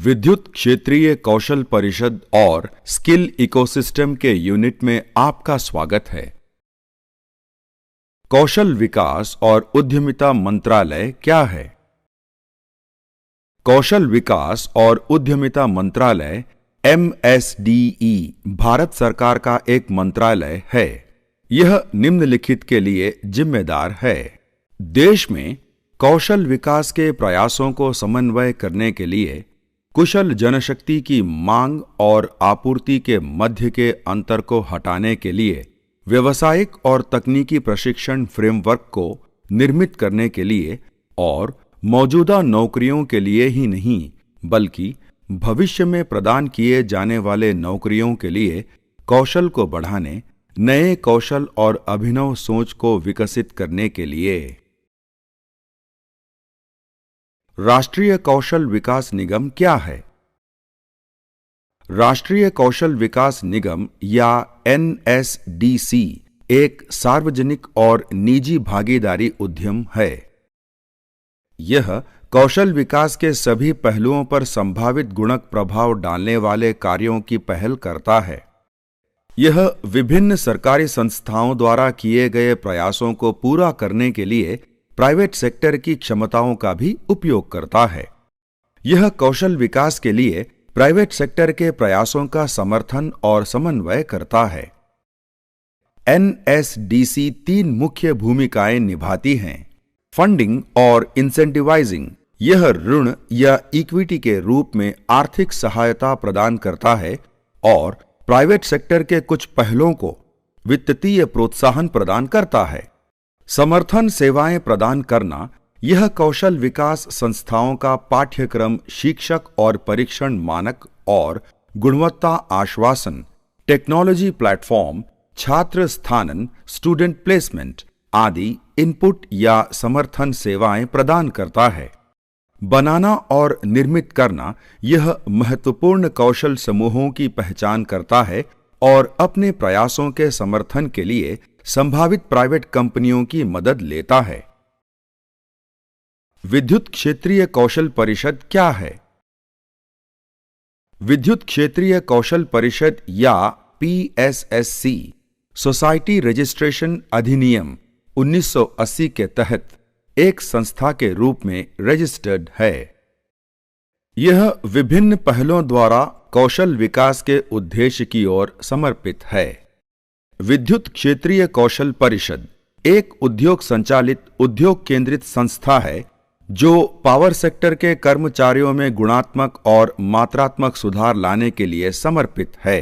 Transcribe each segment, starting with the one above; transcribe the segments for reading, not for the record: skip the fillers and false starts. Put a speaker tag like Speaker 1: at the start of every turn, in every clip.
Speaker 1: विद्युत क्षेत्रीय कौशल परिषद और स्किल इकोसिस्टम के यूनिट में आपका स्वागत है। कौशल विकास और उद्यमिता मंत्रालय क्या है? कौशल विकास और उद्यमिता मंत्रालय MSDE भारत सरकार का एक मंत्रालय है। यह निम्नलिखित के लिए जिम्मेदार है: देश में कौशल विकास के प्रयासों को समन्वय करने के लिए कुशल जनशक्ति की मांग और आपूर्ति के मध्य के अंतर को हटाने के लिए व्यावसायिक और तकनीकी प्रशिक्षण फ्रेमवर्क को निर्मित करने के लिए और मौजूदा नौकरियों के लिए ही नहीं बल्कि भविष्य में प्रदान किए जाने वाले नौकरियों के लिए कौशल को बढ़ाने, नए कौशल और अभिनव सोच को विकसित करने के लिए। राष्ट्रीय कौशल विकास निगम क्या है? राष्ट्रीय कौशल विकास निगम या NSDC एक सार्वजनिक और निजी भागीदारी उद्यम है। यह कौशल विकास के सभी पहलुओं पर संभावित गुणक प्रभाव डालने वाले कार्यों की पहल करता है। यह विभिन्न सरकारी संस्थाओं द्वारा किए गए प्रयासों को पूरा करने के लिए प्राइवेट सेक्टर की क्षमताओं का भी उपयोग करता है। यह कौशल विकास के लिए प्राइवेट सेक्टर के प्रयासों का समर्थन और समन्वय करता है। NSDC 3 मुख्य भूमिकाएं निभाती हैं: फंडिंग और इंसेंटिवाइजिंग, यह ऋण या इक्विटी के रूप में आर्थिक सहायता प्रदान करता है और प्राइवेट सेक्टर के कुछ पहलों को वित्तीय प्रोत्साहन प्रदान करता है। समर्थन सेवाएं प्रदान करना, यह कौशल विकास संस्थाओं का पाठ्यक्रम, शिक्षक और परीक्षण मानक और गुणवत्ता आश्वासन, टेक्नोलॉजी प्लेटफॉर्म, छात्र स्थानन, स्टूडेंट प्लेसमेंट आदि इनपुट या समर्थन सेवाएं प्रदान करता है। बनाना और निर्मित करना, यह महत्वपूर्ण कौशल समूहों की पहचान करता है और अपने प्रयासों के समर्थन के लिए संभावित प्राइवेट कंपनियों की मदद लेता है। विद्युत क्षेत्रीय कौशल परिषद क्या है? विद्युत क्षेत्रीय कौशल परिषद या PSSC सोसाइटी रजिस्ट्रेशन अधिनियम 1980 के तहत एक संस्था के रूप में रजिस्टर्ड है। यह विभिन्न पहलों द्वारा कौशल विकास के उद्देश्य की ओर समर्पित है। विद्युत क्षेत्रीय कौशल परिषद एक उद्योग संचालित, उद्योग केंद्रित संस्था है जो पावर सेक्टर के कर्मचारियों में गुणात्मक और मात्रात्मक सुधार लाने के लिए समर्पित है।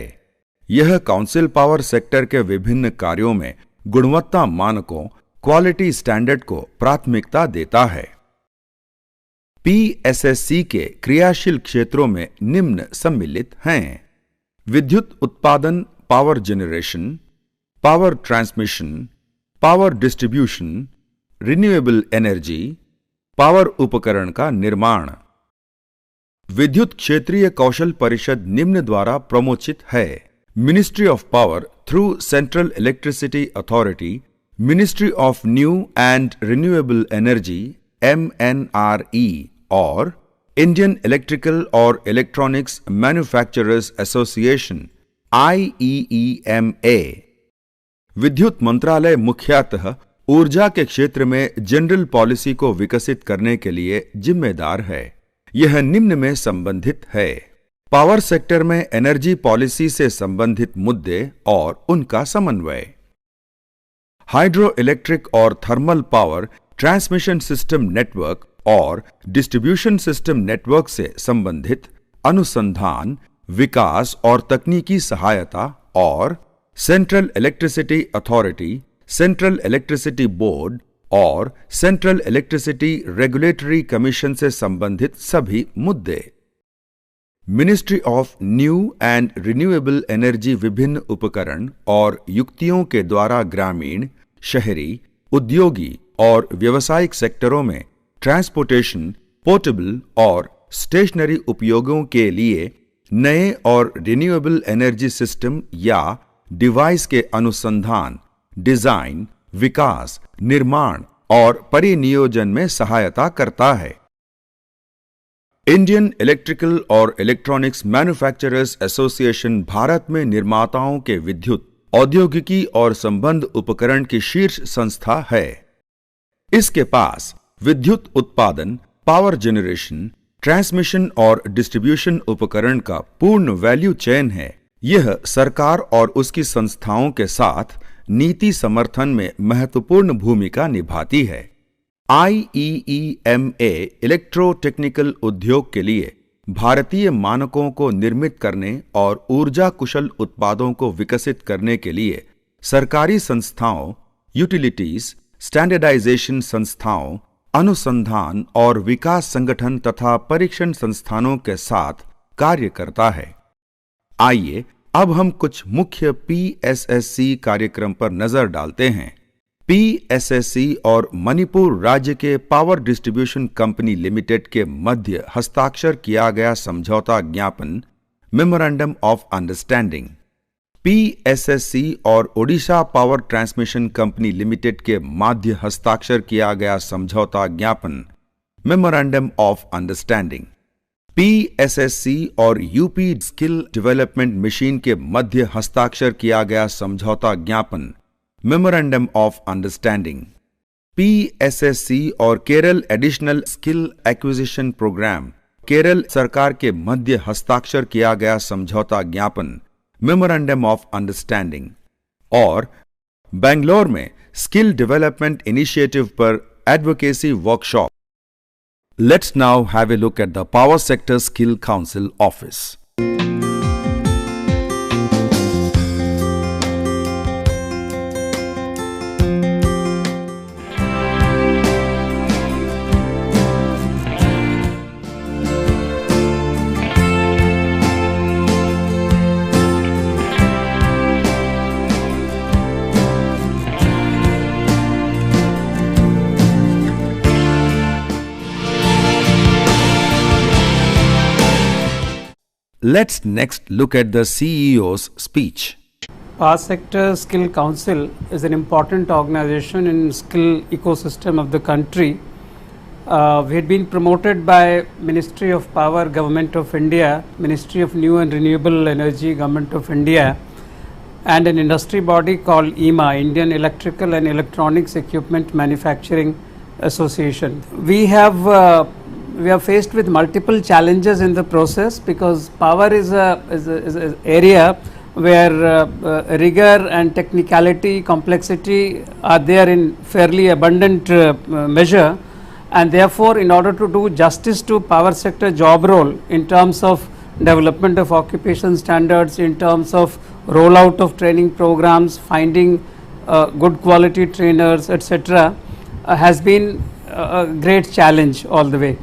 Speaker 1: यह काउंसिल पावर सेक्टर के विभिन्न कार्यों में गुणवत्ता मानकों, क्वालिटी स्टैंडर्ड को प्राथमिकता देता है। PSSC के क्रियाशील क्षेत्रों में निम्न सम्मिलित हैं: विद्युत उत्पादन, power generation, power transmission, power distribution, renewable energy, power उपकरण का निर्माण। विद्युत क्षेत्रीय कौशल परिषद निम्न द्वारा प्रमोचित है: ministry of power through central electricity authority, ministry of new and renewable energy MNRE और इंडियन इलेक्ट्रिकल और इलेक्ट्रॉनिक्स मैन्युफैक्चरर्स एसोसिएशन IEEMA। विद्युत मंत्रालय मुख्यतः ऊर्जा के क्षेत्र में जनरल पॉलिसी को विकसित करने के लिए जिम्मेदार है। यह निम्न में संबंधित है: पावर सेक्टर में एनर्जी पॉलिसी से संबंधित मुद्दे और उनका समन्वय, हाइड्रो इलेक्ट्रिक और thermal power transmission system network और डिस्ट्रीब्यूशन सिस्टम नेटवर्क से संबंधित अनुसंधान, विकास और तकनीकी सहायता, और central electricity authority, central electricity board और सेंट्रल इलेक्ट्रिसिटी रेगुलेटरी कमीशन से संबंधित सभी मुद्दे। Ministry of new and renewable energy विभिन्न उपकरण और युक्तियों के द्वारा ग्रामीण, शहरी, उद्योगी और व्यावसायिक सेक्टरों में ट्रांसपोर्टेशन, पोर्टेबल और स्टेशनरी उपयोगों के लिए नए और रिन्यूएबल एनर्जी सिस्टम या डिवाइस के अनुसंधान, डिजाइन, विकास, निर्माण और परिनियोजन में सहायता करता है। इंडियन इलेक्ट्रिकल और इलेक्ट्रॉनिक्स मैन्युफैक्चरर्स एसोसिएशन भारत में निर्माताओं के विद्युत, औद्योगिकी और संबंध उपकरण की शीर्ष संस्था है। इसके पास विद्युत उत्पादन, पावर जनरेशन, ट्रांसमिशन और डिस्ट्रीब्यूशन उपकरण का पूर्ण वैल्यू चेन है। यह सरकार और उसकी संस्थाओं के साथ नीति समर्थन में महत्वपूर्ण भूमिका निभाती है। IEEMA इलेक्ट्रो टेक्निकल उद्योग के लिए भारतीय मानकों को निर्मित करने और ऊर्जा कुशल उत्पादों को विकसित करने के लिए सरकारी संस्थाओं, यूटिलिटीज, स्टैंडर्डाइजेशन संस्थाओं, अनुसंधान और विकास संगठन तथा परीक्षण संस्थानों के साथ कार्य करता है। आइए अब हम कुछ मुख्य PSSC कार्यक्रम पर नजर डालते हैं। PSSC और मणिपुर राज्य के पावर डिस्ट्रीब्यूशन कंपनी लिमिटेड के मध्य हस्ताक्षर किया गया समझौता ज्ञापन मेमोरेंडम ऑफ अंडरस्टैंडिंग। PSSC और Odisha power transmission company limited के मध्य हस्ताक्षर किया गया समझौता ज्ञापन मेमोरेंडम ऑफ अंडरस्टैंडिंग। PSSC और यूपी स्किल डेवलपमेंट मिशन के मध्य हस्ताक्षर किया गया समझौता ज्ञापन मेमोरेंडम ऑफ अंडरस्टैंडिंग। PSSC और Kerala additional skill acquisition programme Kerala सरकार के मध्य हस्ताक्षर किया गया समझौता ज्ञापन मेमोरेंडम ऑफ अंडरस्टैंडिंग। और बेंगलोर में स्किल डेवलपमेंट इनिशिएटिव पर advocacy workshop. Let's now have a look at the Power Sector Skill Council office. Let's next look at the CEO's speech.
Speaker 2: Power Sector Skill Council is an important organization in skill ecosystem of the country. We had been promoted by Ministry of Power, Government of India, Ministry of New and Renewable Energy, Government of India, and an industry body called IEMA, Indian Electrical and Electronics Equipment Manufacturing Association. We are faced with multiple challenges in the process because power is a area where rigor and technicality, complexity are there in fairly abundant measure, and therefore in order to do justice to power sector job role in terms of development of occupation standards, in terms of rollout of training programs, finding good quality trainers, etc., has been a great challenge all the way.